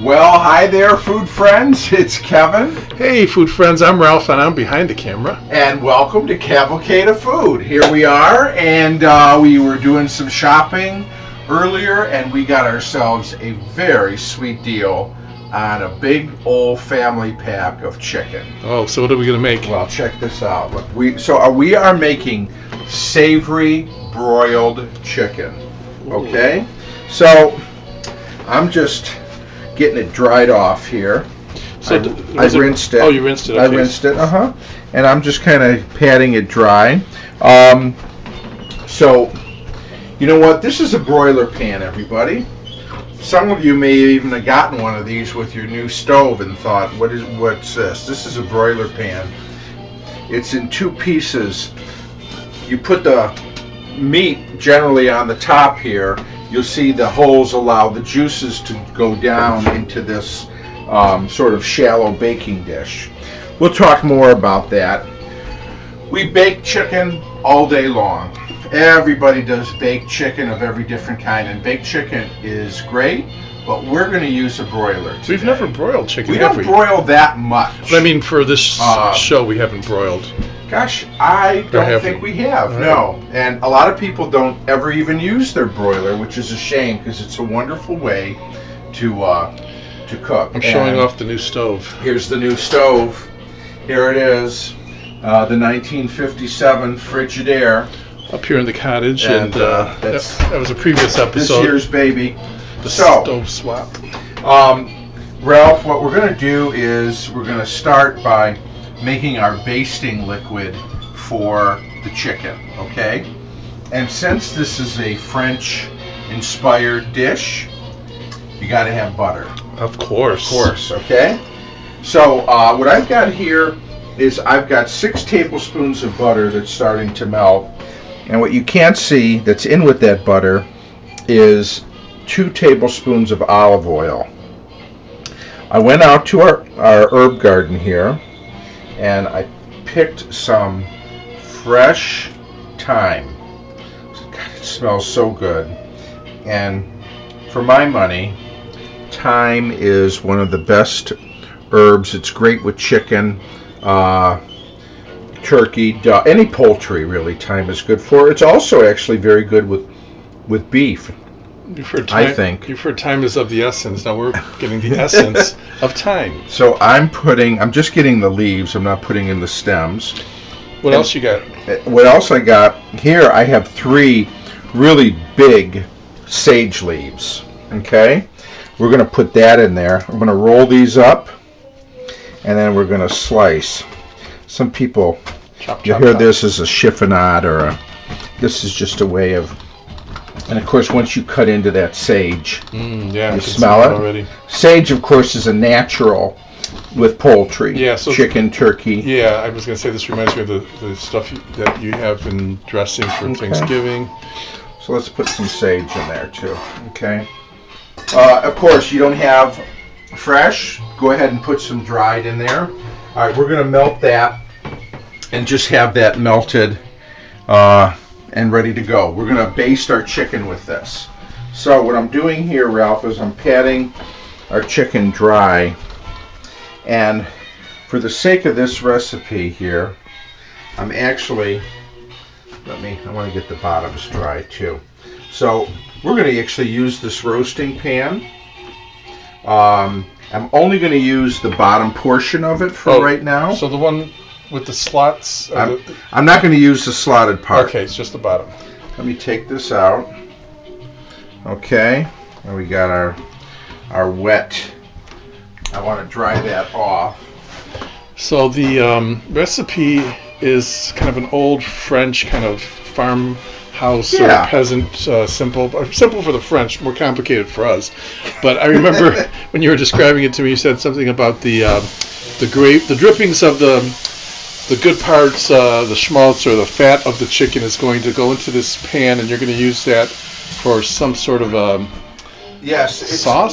Well, hi there, food friends. It's Kevin. Hey, food friends. I'm Ralph, and I'm behind the camera. And welcome to Cavalcade of Food. Here we are, and we were doing some shopping earlier, and we got ourselves a very sweet deal on a big old family pack of chicken. Oh, so what are we going to make? Well, check this out. Look, we are making savory broiled chicken. Okay? So I'm just getting it dried off here. So I rinsed it. Oh, you rinsed it. Okay. I rinsed it. And I'm just kind of patting it dry. So, you know what? This is a broiler pan, everybody. Some of you may even have gotten one of these with your new stove and thought, what's this? This is a broiler pan. It's in two pieces. You put the meat generally on the top here. You'll see the holes allow the juices to go down into this sort of shallow baking dish. We'll talk more about that. We bake chicken all day long. Everybody does baked chicken of every different kind, and baked chicken is great, but we're going to use a broiler today. We've never broiled chicken, We don't broil that much. But I mean, for this show, we haven't broiled. Gosh, I don't think we have, no. And a lot of people don't ever even use their broiler, which is a shame because it's a wonderful way to cook. I'm showing off the new stove. Here's the new stove. Here it is, the 1957 Frigidaire. Up here in the cottage, and that was a previous episode. This year's baby. The stove swap. Ralph, what we're going to do is we're going to start by making our basting liquid for the chicken, okay? And since this is a French-inspired dish, you got to have butter. Of course. Of course, okay? So what I've got here is I've got 6 tablespoons of butter that's starting to melt. And what you can't see that's in with that butter is 2 tablespoons of olive oil. I went out to our herb garden here and I picked some fresh thyme. God, it smells so good. And for my money, thyme is one of the best herbs. It's great with chicken, turkey, duck, any poultry really. Thyme is good for. It's also actually very good with beef. I think. You've heard thyme is of the essence. Now we're getting the essence of thyme. So I'm just getting the leaves. I'm not putting in the stems. What else you got? What else I got here? I have 3 really big sage leaves. Okay, we're going to put that in there. I'm going to roll these up, and then we're going to slice. Some people, you hear this as a chiffonade, or this is just a way of. And of course, once you cut into that sage, you smell it already. Sage, of course, is a natural with poultry, so chicken, turkey. Yeah, I was going to say this reminds me of the stuff that you have in dressing for Thanksgiving. So let's put some sage in there too. Okay. Of course, you don't have fresh. Go ahead and put some dried in there. All right, we're going to melt that and just have that melted. And ready to go. We're going to baste our chicken with this. So what I'm doing here, Ralph, is I'm patting our chicken dry. And for the sake of this recipe here, I'm actually, I want to get the bottoms dry too. So we're going to actually use this roasting pan. I'm only going to use the bottom portion of it for right now. So the one with the slots? I'm not going to use the slotted part. Okay, it's just the bottom. Let me take this out. Okay, and we got our wet. I want to dry that off. So the recipe is kind of an old French kind of farmhouse or peasant, simple for the French, more complicated for us. But I remember when you were describing it to me, you said something about the drippings of the good parts, the schmaltz or the fat of the chicken is going to go into this pan, and you're going to use that for some sort of sauce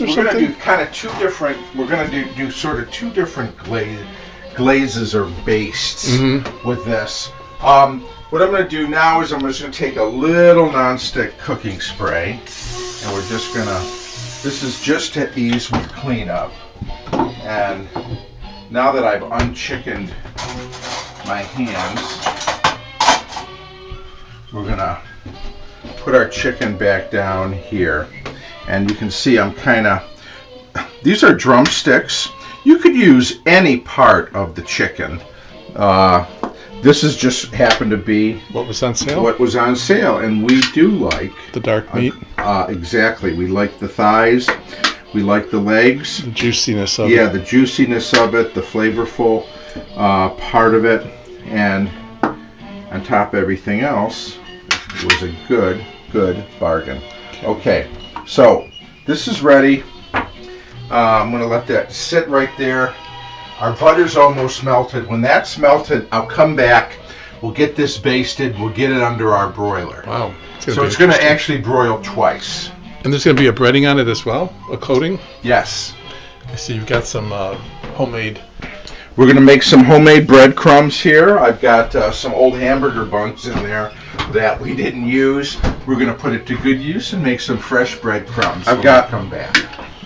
or something? We're going to do kind of 2 different, we're going to do sort of 2 different glazes or bastes with this. What I'm going to do now is I'm just going to take a little nonstick cooking spray, and we're just going to This is just to ease with cleanup. And now that I've unchickened my hands, we're gonna put our chicken back down here. And you can see I'm these are drumsticks. You could use any part of the chicken. This is just happened to be what was on sale. What was on sale, and we do like the dark meat. Exactly. We like the thighs. We like the legs. The juiciness of it. Yeah, the juiciness of it, the flavorful part of it, and on top of everything else, it was a good bargain. Okay, so this is ready. I'm going to let that sit right there. Our butter's almost melted. When that's melted, I'll come back. We'll get this basted. We'll get it under our broiler. Wow. So it's going to actually broil twice. And there's going to be a breading on it as well? A coating? Yes. I see you've got some homemade. We're going to make some homemade breadcrumbs here. I've got some old hamburger buns in there that we didn't use. We're going to put it to good use and make some fresh breadcrumbs. Come back.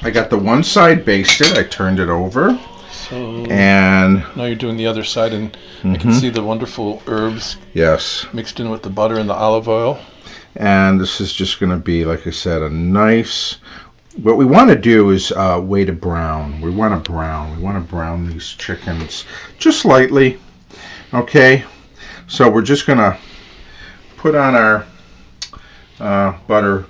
I got the one side basted. I turned it over. So and now you're doing the other side, and I can see the wonderful herbs. Yes. Mixed in with the butter and the olive oil. And this is just going to be, like I said, a nice. What we want to do is way to brown. We want to brown. We want to brown these chickens just lightly. Okay. So we're just going to put on our butter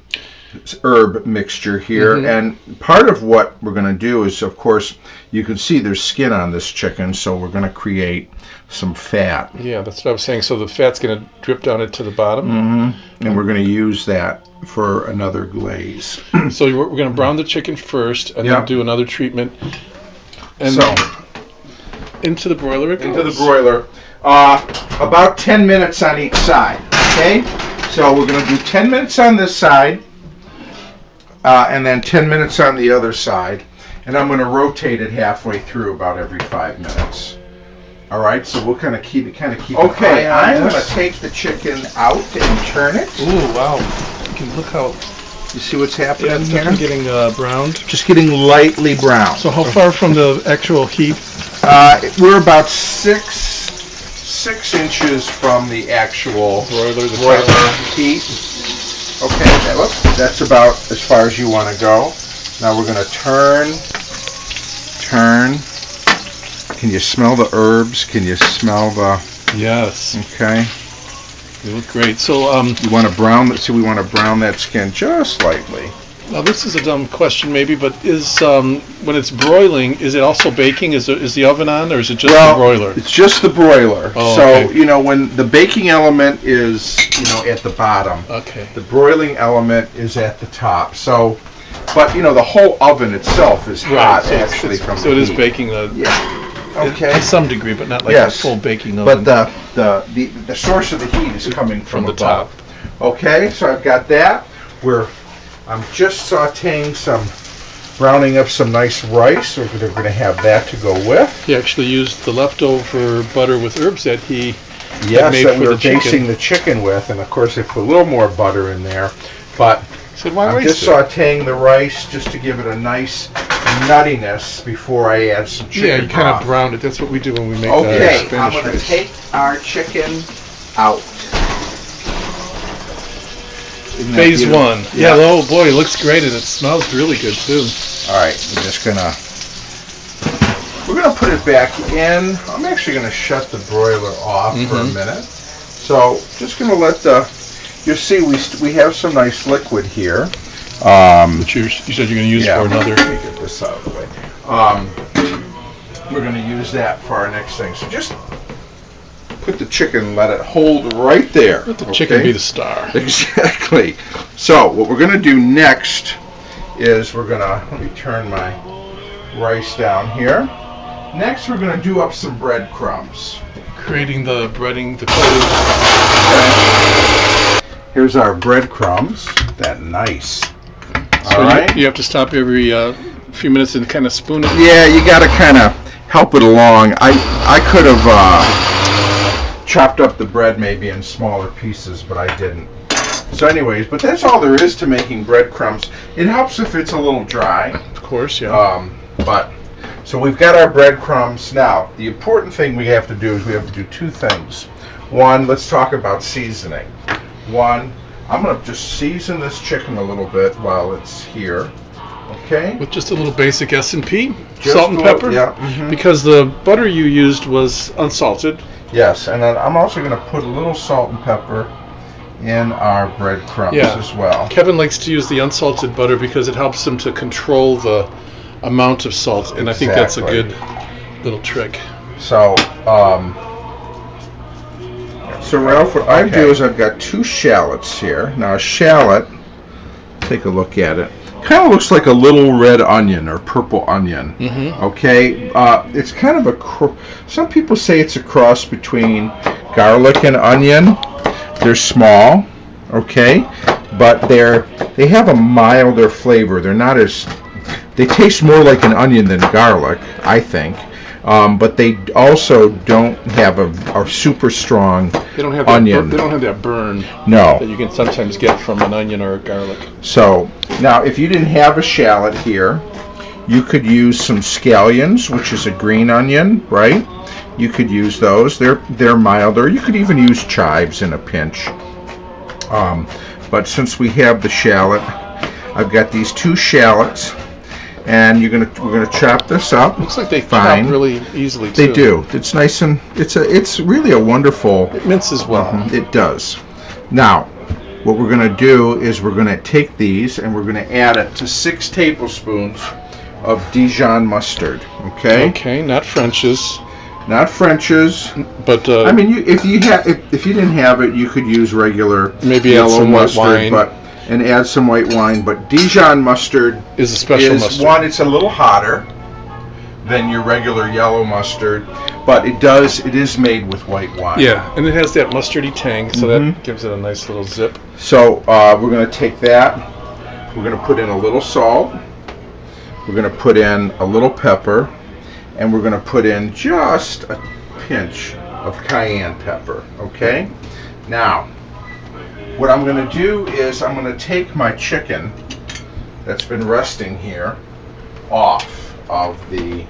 herb mixture here, and part of what we're going to do is, of course, you can see there's skin on this chicken, so we're going to create some fat. Yeah, that's what I was saying. So the fat's going to drip down into the bottom, and we're going to use that for another glaze. So we're going to brown the chicken first, and then do another treatment, and so into the broiler it goes. Into the broiler, about 10 minutes on each side. Okay, so we're going to do 10 minutes on this side. And then 10 minutes on the other side, and I'm going to rotate it halfway through about every 5 minutes. All right, so we'll kind of keep it. Okay, I'm going to take the chicken out and turn it. Ooh, wow! You can look how. You see what's happening here? Yeah, getting browned. Just getting lightly brown. So how far from the actual heat? We're about six inches from the actual broiler heat. Okay, that's about as far as you want to go. Now we're going to turn. Can you smell the herbs? Can you smell the... Yes. Okay. They look great. So you want to brown that. So we want to brown that skin just slightly. Now this is a dumb question maybe, but is when it's broiling, is it also baking? Is the oven on, or is it just the broiler? It's just the broiler. Oh, so okay. When the baking element is at the bottom, okay, the broiling element is at the top. So, but the whole oven itself is hot actually from so the it is heat. baking the okay to some degree, but not like a full baking oven. But the source of the heat is coming from the above. top. Okay, so I've got that. I'm just browning up some nice rice. We're going to have that to go with. He actually used the leftover butter with herbs that he had made that for we were the chicken. basting the chicken with, and of course I put a little more butter in there. But I'm just sautéing the rice just to give it a nice nuttiness before I add some chicken. Yeah, you kind of brown it. That's what we do when we make Spanish rice. I'm going to take our chicken out. Phase one. Yeah, oh boy, it looks great, and it smells really good too. All right, we're gonna put it back in. I'm actually gonna shut the broiler off for a minute. So just gonna let you see we have some nice liquid here. Which you said you're gonna use for another. Let me get this out of the way. We're gonna use that for our next thing. So just put the chicken, let it hold right there. Let the chicken be the star. Exactly. So what we're going to do next is let me turn my rice down here. Next we're going to do up some breadcrumbs. Creating the breading, the coating. Okay. Here's our breadcrumbs. That nice. So all right. You have to stop every few minutes and kind of spoon it. Yeah, you got to kind of help it along. I could have chopped up the bread maybe in smaller pieces, but I didn't. So anyways, but that's all there is to making breadcrumbs. It helps if it's a little dry. Of course, yeah. So we've got our breadcrumbs. Now, the important thing we have to do is we have to do two things. One, let's talk about seasoning. One, I'm going to just season this chicken a little bit while it's here. Okay? With just a little basic S&P, salt and pepper. Yeah. Mm-hmm. Because the butter you used was unsalted. Yes, and then I'm also going to put a little salt and pepper in our breadcrumbs as well. Kevin likes to use the unsalted butter because it helps him to control the amount of salt, and I think that's a good little trick. So, Ralph, what I do is I've got 2 shallots here. Now, a shallot, take a look at it. Kind of looks like a little red onion or purple onion. Mm-hmm. Okay, it's kind of a. Some people say it's a cross between garlic and onion. They're small, okay, but they have a milder flavor. They're not as. They taste more like an onion than garlic, I think. But they also don't have a super strong onion. They don't have that burn that you can sometimes get from an onion or a garlic. So now, if you didn't have a shallot here, you could use some scallions, which is a green onion, right? You could use those. They're milder. You could even use chives in a pinch. But since we have the shallot, I've got these 2 shallots. And we're gonna chop this up. Looks like they chop really easily too. They do. It's nice and it's really a wonderful. It minces well. It does. Now, what we're gonna do is we're gonna take these and we're gonna add it to 6 tablespoons of Dijon mustard. Okay. Okay, not French's. Not French's. But I mean, if you didn't have it, you could use regular maybe yellow some mustard, white wine. And add some white wine. But Dijon mustard is a special mustard. One, it's a little hotter than your regular yellow mustard, but it is made with white wine. Yeah, and it has that mustardy tang, so that gives it a nice little zip. So we're going to take that. We're going to put in a little salt. We're going to put in a little pepper, and we're going to put in just a pinch of cayenne pepper. Okay. Now, what I'm going to do is I'm going to take my chicken that's been resting here off of the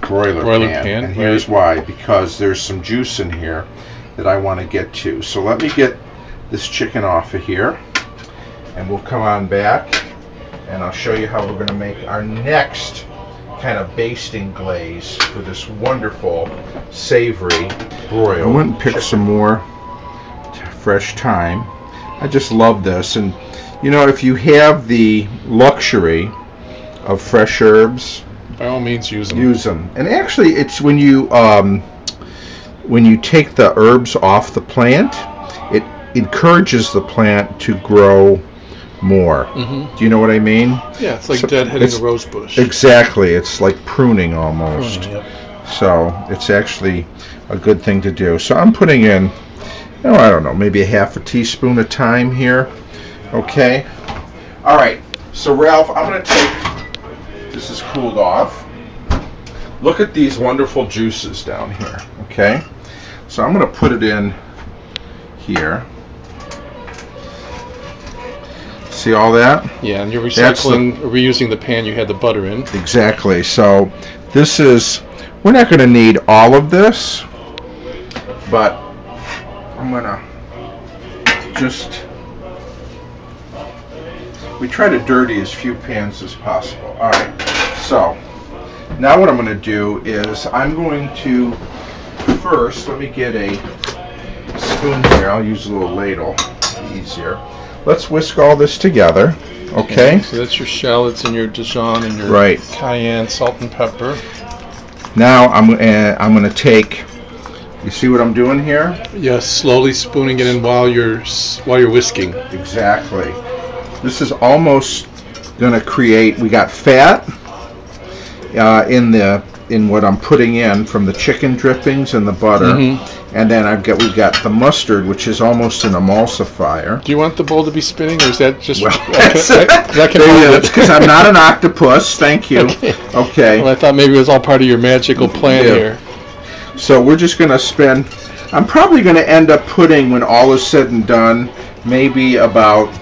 broiler pan. And here's why. Because there's some juice in here that I want to get to. So let me get this chicken off of here. And we'll come on back and I'll show you how we're going to make our next kind of basting glaze for this wonderful savory broiled. I went and picked some more fresh thyme. I just love this, and you know, if you have the luxury of fresh herbs, by all means use them. And actually, it's when you take the herbs off the plant, it encourages the plant to grow more. Do you know what I mean? Yeah, it's like deadheading a rose bush. Exactly, it's like pruning almost. Yep. So it's actually a good thing to do. So I'm putting in, I don't know, maybe a half a teaspoon of thyme here. Okay. All right. So Ralph, I'm going to take, this is cooled off. Look at these wonderful juices down here. Okay. So I'm going to put it in here. See all that? Yeah, and you're reusing the pan you had the butter in. Exactly. So this is, we're not going to need all of this, but I'm gonna we try to dirty as few pans as possible. All right, so now what I'm gonna do is I'm going to first, let me get a spoon here. I'll use a little ladle, easier. Let's whisk all this together. Okay. So that's your shallots and your Dijon and your cayenne, salt and pepper. Now I'm gonna take. You see what I'm doing here? Yes, slowly spooning it in while you're whisking. Exactly. This is almost going to create. We got fat in what I'm putting in from the chicken drippings and the butter, and then we've got the mustard, which is almost an emulsifier. Do you want the bowl to be spinning, or is that just? Well, that's because I'm not an octopus. Thank you. Okay. Well, I thought maybe it was all part of your magical plan here. So we're just going to spin. I'm probably going to end up putting, when all is said and done, maybe about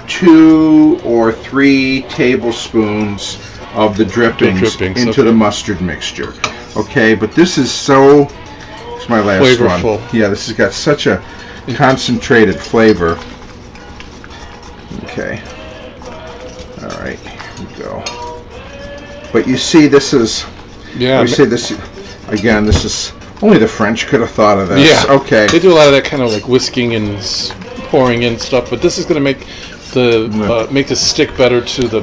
2 or 3 tablespoons of the drippings into okay. the mustard mixture. Okay, but this is so, it's my last flavorful. one. Yeah, this has got such a concentrated flavor. Okay. All right, here we go. But you see, this is, yeah. We say this, again, this is, only the French could have thought of this. Yeah. Okay. They do a lot of that kind of like whisking and pouring in stuff, but this is going to make the make this stick better to the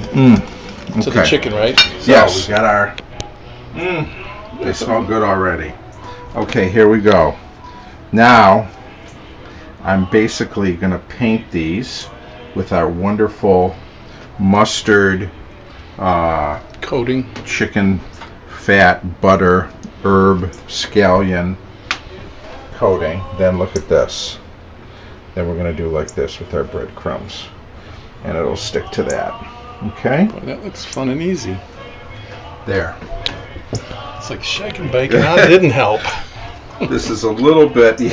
to the chicken, right? So yes. We got our. They smell good already. Okay, here we go. Now, I'm basically going to paint these with our wonderful mustard coating, chicken fat, butter, herb, scallion coating. Then look at this. Then we're going to do like this with our breadcrumbs, and it'll stick to that. Okay? Boy, that looks fun and easy. There. It's like shake and bake, and that didn't help. This is a little bit, a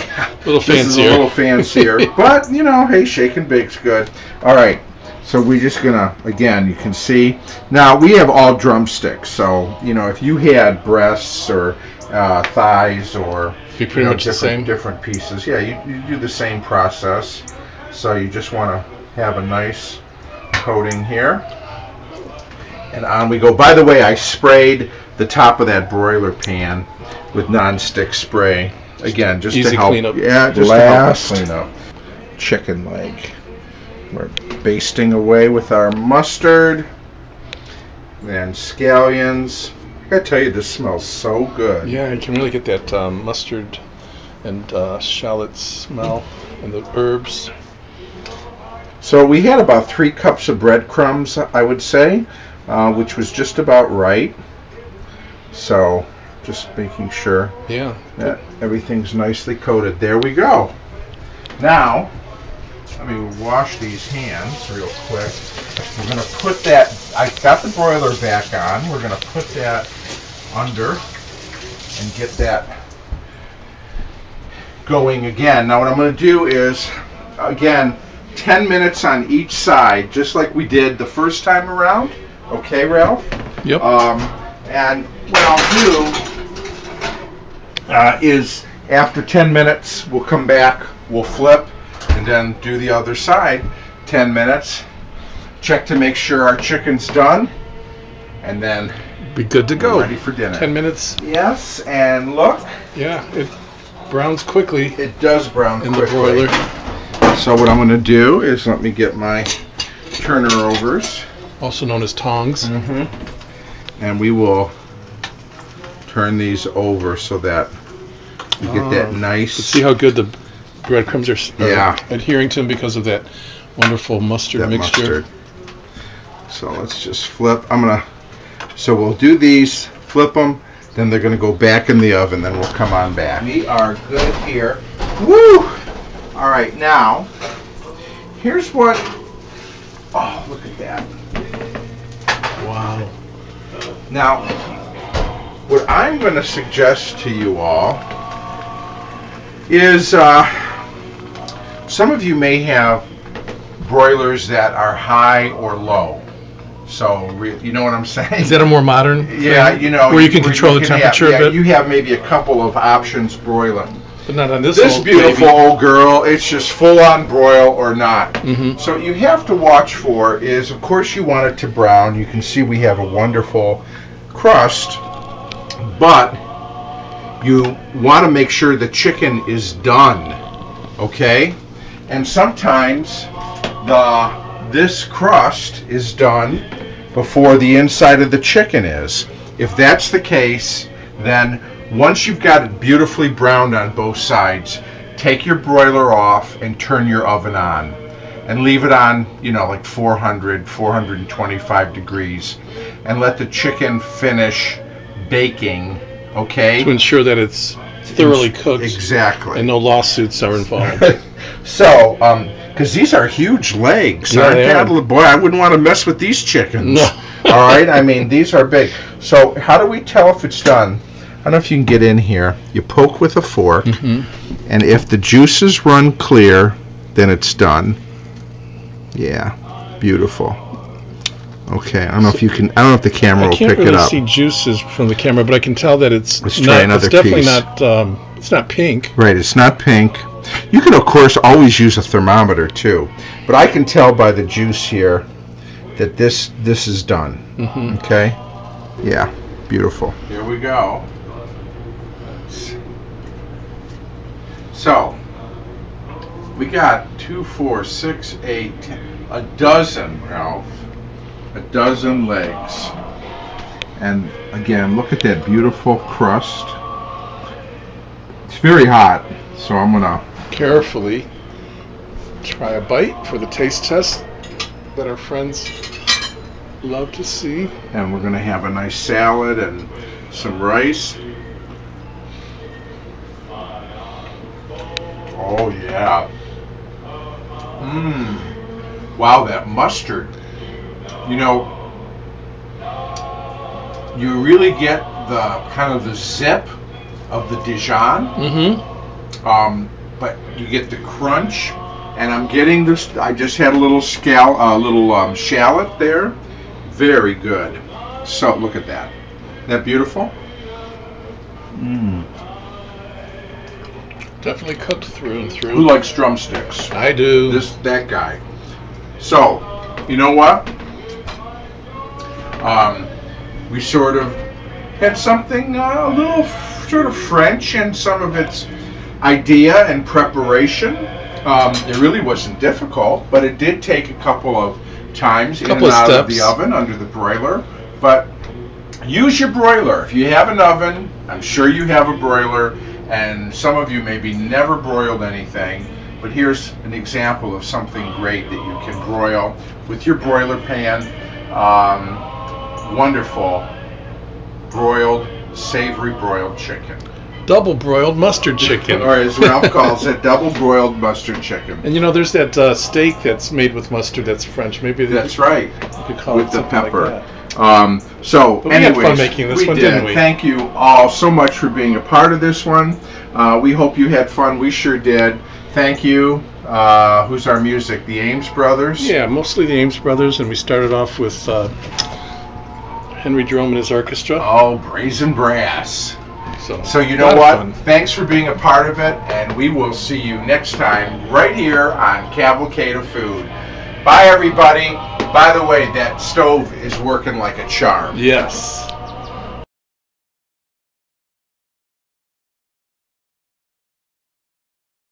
little fancier. This is a little fancier, but you know, hey, shake and bake's good. All right, so we're just gonna, again, you can see. Now we have all drumsticks, so you know, if you had breasts or thighs or be pretty much the same. Different pieces, yeah, you do the same process. So you just want to have a nice coating here, and on we go. By the way, I sprayed the top of that broiler pan with non-stick spray. Again, just easy to help. Cleanup. Yeah, just to help clean up. Chicken leg. We're basting away with our mustard and scallions. I gotta tell you, this smells so good. Yeah, you can really get that mustard and shallot smell and the herbs. So we had about 3 cups of breadcrumbs, I would say, which was just about right. So just making sure that everything's nicely coated. There we go. Now, let me wash these hands real quick. We're going to put that, I got the broiler back on. We're going to put that under and get that going again. Now what I'm going to do is, again, 10 minutes on each side, just like we did the first time around. Okay, Ralph? Yep. And what I'll do is after 10 minutes, we'll come back, we'll flip, and then do the other side. 10 minutes. Check to make sure our chicken's done, and then be good to go. Ready for dinner. 10 minutes. Yes, and look. Yeah, it browns quickly. It does brown in quickly. The broiler. So what I'm going to do is let me get my turner overs, also known as tongs, and we will turn these over so that we get that nice. Let's see how good the breadcrumbs are adhering to them because of that wonderful mustard mixture. So let's just flip. So we'll do these, flip them, then they're going to go back in the oven, then we'll come on back. We are good here. Woo! All right, now, here's what, oh, look at that. Wow. Now, what I'm going to suggest to you all is some of you may have broilers that are high or low. So, you know what I'm saying? Is that a more modern thing? You know. Where you can control the temperature a bit? You have maybe a couple of options broiling. But not on this old beautiful old girl, it's just full on broil or not. So you have to watch for is, of course, you want it to brown. You can see we have a wonderful crust, but you want to make sure the chicken is done, okay? And sometimes this crust is done before the inside of the chicken is. If that's the case, then once you've got it beautifully browned on both sides, take your broiler off and turn your oven on. And leave it on, you know, like 400, 425 degrees. And let the chicken finish baking, okay? To ensure that it's thoroughly cooked. Exactly. And no lawsuits are involved. So, because these are huge legs. Yeah, boy, I wouldn't want to mess with these chickens. No. All right? I mean, these are big. So how do we tell if it's done? I don't know if you can get in here. You poke with a fork, and if the juices run clear, then it's done. Yeah, beautiful. Okay, I don't know if you can. I don't know if the camera will pick it up. I can't really see juices from the camera, but I can tell that it's Let's try another it's definitely piece. not. It's not pink. Right, it's not pink. You can, of course, always use a thermometer too, but I can tell by the juice here that this is done. Mm-hmm. Okay. Yeah, beautiful. Here we go. So we got 2, 4, 6, 8, a dozen, Ralph. A dozen legs. And again, look at that beautiful crust. It's very hot, so I'm gonna carefully try a bite for the taste test that our friends love to see. And we're gonna have a nice salad and some rice. Oh yeah. Mmm. Wow, that mustard. You know, you really get the kind of the zip of the Dijon. Mm-hmm. But you get the crunch, and I'm getting this. I just had a little shallot there. Very good. So look at that. Isn't that beautiful? Mmm. Definitely cooked through and through. Who likes drumsticks? I do. That guy. So, you know what? We sort of had something a little sort of French in some of its idea and preparation. It really wasn't difficult, but it did take a couple of times in and out of the oven under the broiler. But use your broiler. If you have an oven, I'm sure you have a broiler, and some of you maybe never broiled anything, but here's an example of something great that you can broil with your broiler pan. Wonderful broiled, savory broiled chicken. Double broiled mustard chicken. Or as Ralph calls it, double broiled mustard chicken. And you know, there's that steak that's made with mustard that's French. Maybe that's right. You could call with it the pepper. Like So but anyways, we had fun making this one, didn't we? Thank you all so much for being a part of this one. We hope you had fun. We sure did. Thank you. Who's our music? The Ames Brothers? Yeah, mostly the Ames Brothers, and we started off with Henry Jerome and his orchestra. Oh, Brazen Brass. So you know what? Fun. Thanks for being a part of it, and we will see you next time right here on Cavalcade of Food. Bye, everybody. By the way, that stove is working like a charm. Yes.